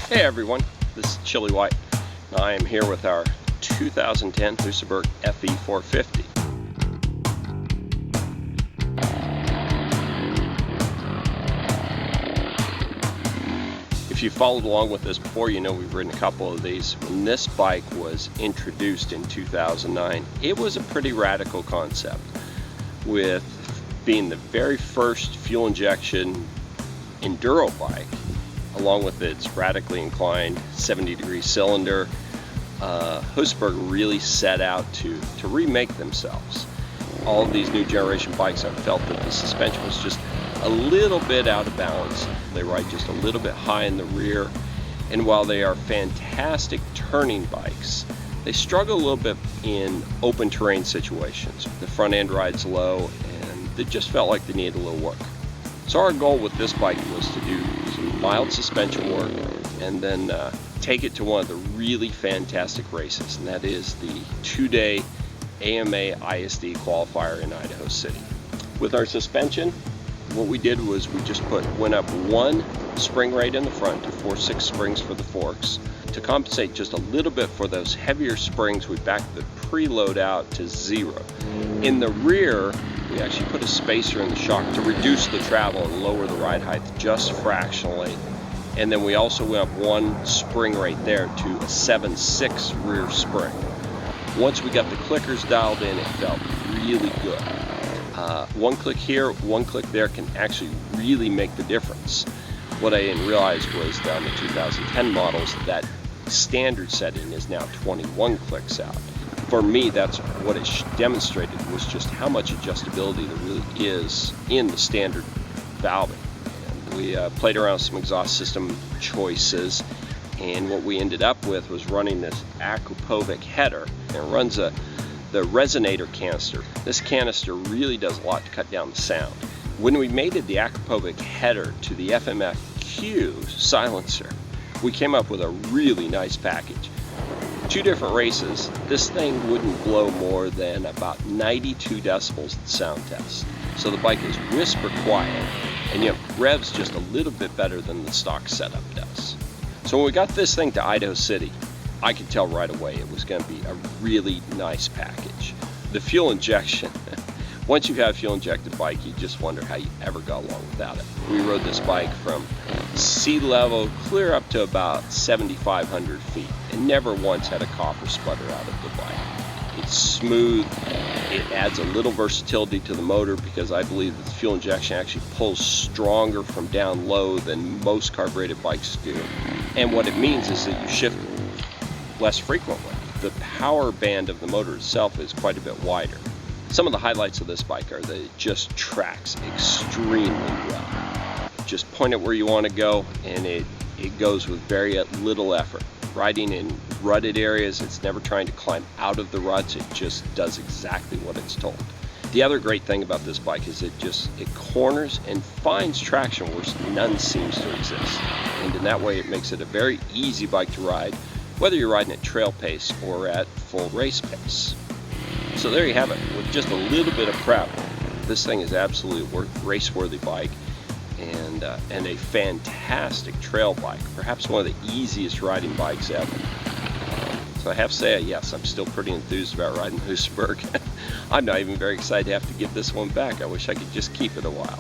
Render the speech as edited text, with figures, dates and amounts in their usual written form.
Hey everyone, this is Chili White. I am here with our 2010 Husaberg FE450. If you followed along with this before, you know we've ridden a couple of these. When this bike was introduced in 2009, it was a pretty radical concept, with being the very first fuel injection enduro bike, along with its radically inclined 70-degree cylinder. Husaberg really set out to remake themselves. All of these new generation bikes, I felt that the suspension was just a little bit out of balance. They ride just a little bit high in the rear, and while they are fantastic turning bikes, they struggle a little bit in open terrain situations. The front end rides low, and they just felt like they needed a little work. So our goal with this bike was to do some mild suspension work and then take it to one of the really fantastic races, and that is the 2-day AMA ISDE qualifier in Idaho City. With our suspension, what we did was we just went up one spring rate in the front to 4/6 springs for the forks. To compensate just a little bit for those heavier springs, we backed the preload out to 0. In the rear, we actually put a spacer in the shock to reduce the travel and lower the ride height just fractionally. And then we also went up one spring right there to a 7/6 rear spring. Once we got the clickers dialed in, it felt really good. One click here, one click there can actually really make the difference. What I didn't realize was that on the 2010 models, that standard setting is now 21 clicks out. For me, that's what it demonstrated, was just how much adjustability there really is in the standard valving. And we played around with some exhaust system choices, and what we ended up with was running this Husaberg header. And it runs the resonator canister. This canister really does a lot to cut down the sound. When we mated the Husaberg header to the FMFQ silencer, we came up with a really nice package. 2 different races, this thing wouldn't blow more than about 92 decibels at the sound test. So the bike is whisper quiet, and yet revs just a little bit better than the stock setup does. So when we got this thing to Idaho City, I could tell right away it was going to be a really nice package. The fuel injection, once you have a fuel injected bike, you just wonder how you ever got along without it. We rode this bike from sea level clear up to about 7,500 feet and never once had a cough or sputter out of the bike. It's smooth. It adds a little versatility to the motor because I believe that the fuel injection actually pulls stronger from down low than most carbureted bikes do. And what it means is that you shift less frequently. The power band of the motor itself is quite a bit wider. Some of the highlights of this bike are that it just tracks extremely well. Just point it where you want to go, and it goes with very little effort. Riding in rutted areas, it's never trying to climb out of the ruts, it just does exactly what it's told. The other great thing about this bike is it corners and finds traction where none seems to exist. And in that way, it makes it a very easy bike to ride, whether you're riding at trail pace or at full race pace. So there you have it. With just a little bit of prep, this thing is absolutely a race-worthy bike and a fantastic trail bike. Perhaps one of the easiest riding bikes ever. So I have to say, yes, I'm still pretty enthused about riding Husaberg. I'm not even very excited to have to give this one back. I wish I could just keep it a while.